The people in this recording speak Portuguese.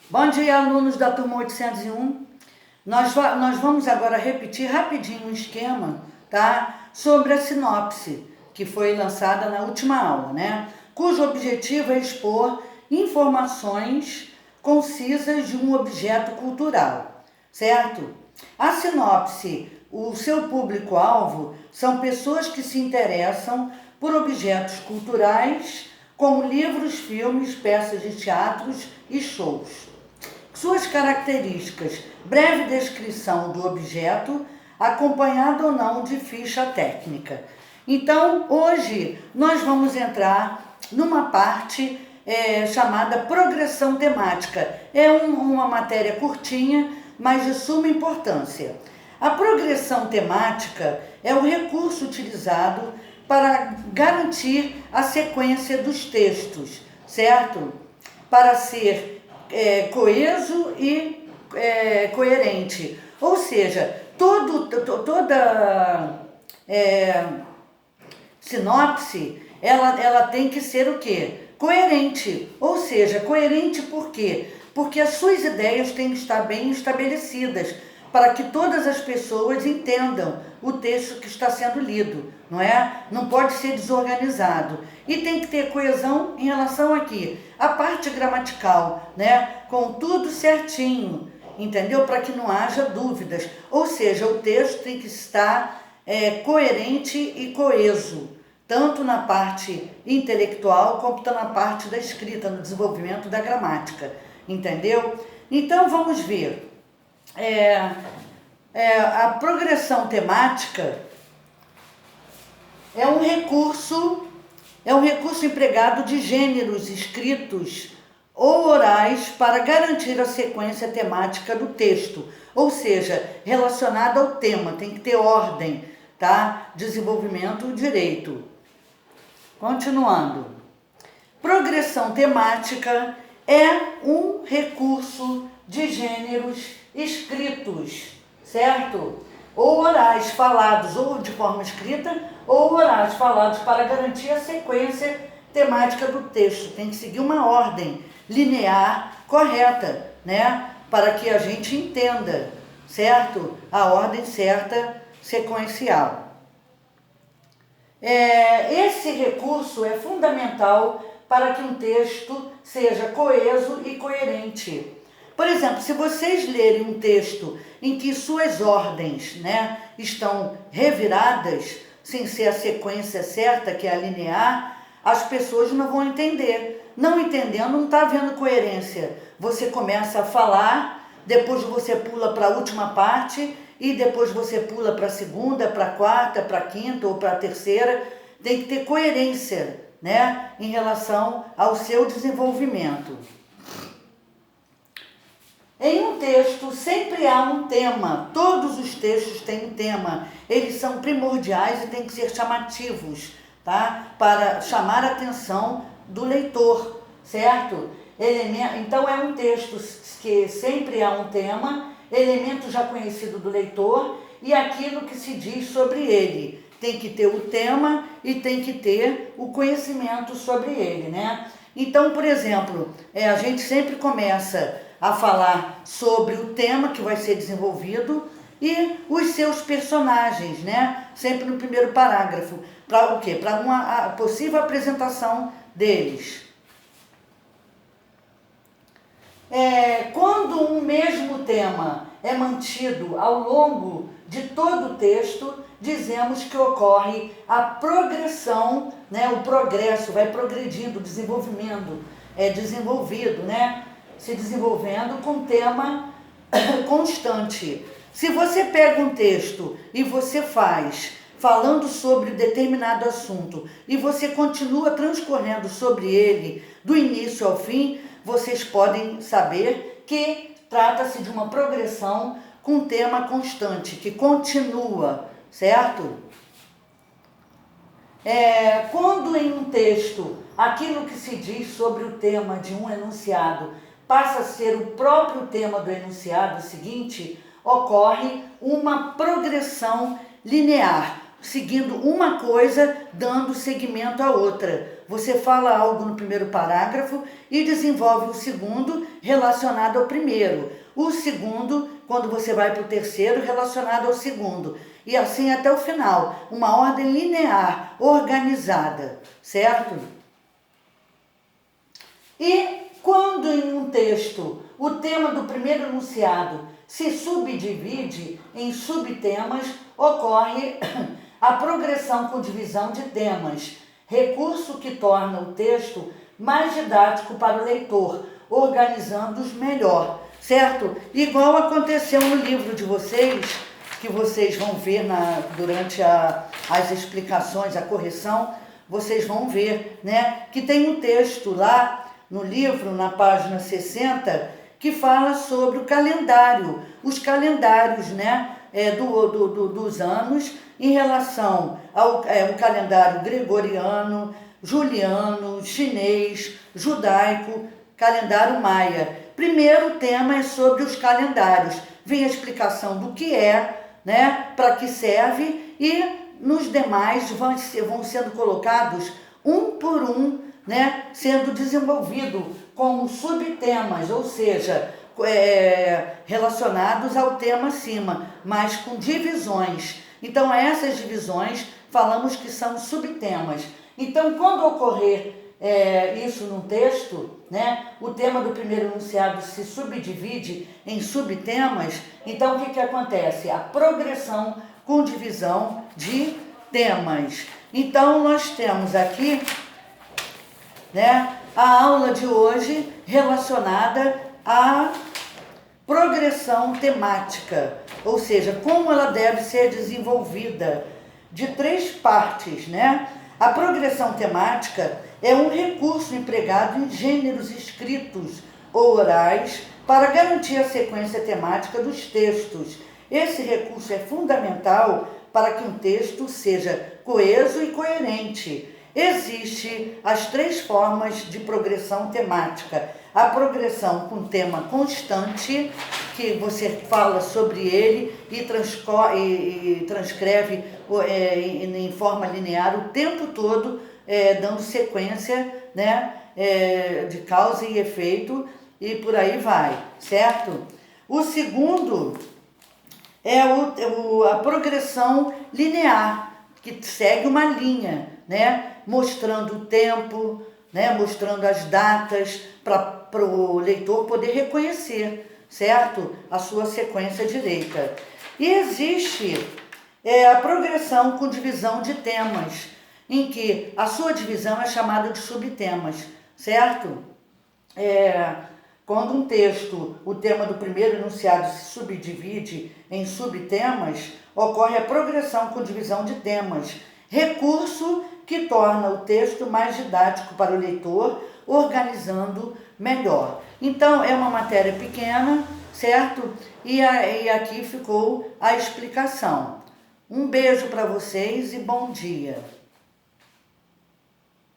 Bom dia, alunos da turma 801. Nós vamos agora repetir rapidinho um esquema, tá? Sobre a sinopse, que foi lançada na última aula, né? Cujo objetivo é expor informações concisas de um objeto cultural, certo? A sinopse, o seu público-alvo são pessoas que se interessam por objetos culturais, como livros, filmes, peças de teatros e shows. Suas características: breve descrição do objeto, acompanhada ou não de ficha técnica. Então, hoje nós vamos entrar numa parte chamada progressão temática. É uma matéria curtinha, mas de suma importância. A progressão temática é o recurso utilizado para garantir a sequência dos textos, certo? Para ser coeso e coerente. Ou seja, toda sinopse, ela tem que ser o quê? Coerente. Ou seja, coerente por quê? Porque as suas ideias têm que estar bem estabelecidas, para que todas as pessoas entendam o texto que está sendo lido, não é? Não pode ser desorganizado. E tem que ter coesão em relação aqui, a parte gramatical, né? Com tudo certinho, entendeu? Para que não haja dúvidas. Ou seja, o texto tem que estar coerente e coeso, tanto na parte intelectual quanto na parte da escrita, no desenvolvimento da gramática, entendeu? Então vamos ver. A progressão temática é um recurso empregado de gêneros escritos ou orais para garantir a sequência temática do texto, ou seja, relacionada ao tema, tem que ter ordem, tá? Desenvolvimento direito. Continuando. Progressão temática é um recurso de gêneros escritos, certo? Ou orais falados, ou de forma escrita, ou orais falados para garantir a sequência temática do texto. Tem que seguir uma ordem linear correta, né? Para que a gente entenda, certo? A ordem certa sequencial. Esse recurso é fundamental para que um texto seja coeso e coerente. Por exemplo, se vocês lerem um texto em que suas ordens, né, estão reviradas, sem ser a sequência certa, que é a linear, as pessoas não vão entender. Não entendendo, não está havendo coerência. Você começa a falar, depois você pula para a última parte, e depois você pula para a segunda, para a quarta, para a quinta ou para a terceira. Tem que ter coerência, né, em relação ao seu desenvolvimento. Em um texto sempre há um tema, todos os textos têm um tema, eles são primordiais e têm que ser chamativos, tá? Para chamar a atenção do leitor, certo? Então é um texto que sempre há um tema, elemento já conhecido do leitor e aquilo que se diz sobre ele. Tem que ter o tema e tem que ter o conhecimento sobre ele, né? Então, por exemplo, a gente sempre começa a falar sobre o tema que vai ser desenvolvido e os seus personagens, né? Sempre no primeiro parágrafo. Para o quê? Para uma possível apresentação deles. Quando um mesmo tema é mantido ao longo de todo o texto, dizemos que ocorre a progressão, né? O progresso vai progredindo, desenvolvimento, desenvolvido, né? Se desenvolvendo com tema constante. Se você pega um texto e você faz falando sobre determinado assunto e você continua transcorrendo sobre ele do início ao fim, vocês podem saber que trata-se de uma progressão com tema constante, que continua, certo? Quando em um texto aquilo que se diz sobre o tema de um enunciado passa a ser o próprio tema do enunciado seguinte, ocorre uma progressão linear, seguindo uma coisa, dando seguimento à outra. você fala algo no primeiro parágrafo e desenvolve o segundo relacionado ao primeiro. O segundo, quando você vai para o terceiro, relacionado ao segundo. E assim até o final. Uma ordem linear, organizada, certo? E quando em um texto o tema do primeiro enunciado se subdivide em subtemas, ocorre a progressão com divisão de temas, recurso que torna o texto mais didático para o leitor, organizando-os melhor, certo? Igual aconteceu no livro de vocês, que vocês vão ver durante as explicações, a correção, vocês vão ver, né? Que tem um texto lá no livro, na página 60, que fala sobre o calendário, os calendários, né? Dos anos em relação ao calendário gregoriano, juliano, chinês, judaico, calendário maia. Primeiro tema é sobre os calendários. Vem a explicação do que é, né, para que serve, e nos demais vão sendo colocados um por um, né, sendo desenvolvido como subtemas, ou seja, relacionados ao tema acima, mas com divisões. Então, essas divisões falamos que são subtemas. Então, quando ocorrer isso num texto, né, o tema do primeiro enunciado se subdivide em subtemas, então o que acontece? A progressão com divisão de temas. Então, nós temos aqui, né, a aula de hoje relacionada à progressão temática, ou seja, como ela deve ser desenvolvida, de 3 partes, né? A progressão temática é um recurso empregado em gêneros escritos ou orais para garantir a sequência temática dos textos. Esse recurso é fundamental para que um texto seja coeso e coerente. Existem as 3 formas de progressão temática. A progressão com tema constante, que você fala sobre ele e transcreve em forma linear o tempo todo, dando sequência, né, de causa e efeito, e por aí vai, certo? O segundo é a progressão linear, que segue uma linha, né, mostrando o tempo, né, mostrando as datas para o leitor poder reconhecer, certo? A sua sequência direita. E existe a progressão com divisão de temas, em que a sua divisão é chamada de subtemas, certo? Quando um texto, o tema do primeiro enunciado se subdivide em subtemas, ocorre a progressão com divisão de temas, recurso que torna o texto mais didático para o leitor, organizando melhor. Então, é uma matéria pequena, certo? E aqui ficou a explicação. Um beijo para vocês e bom dia.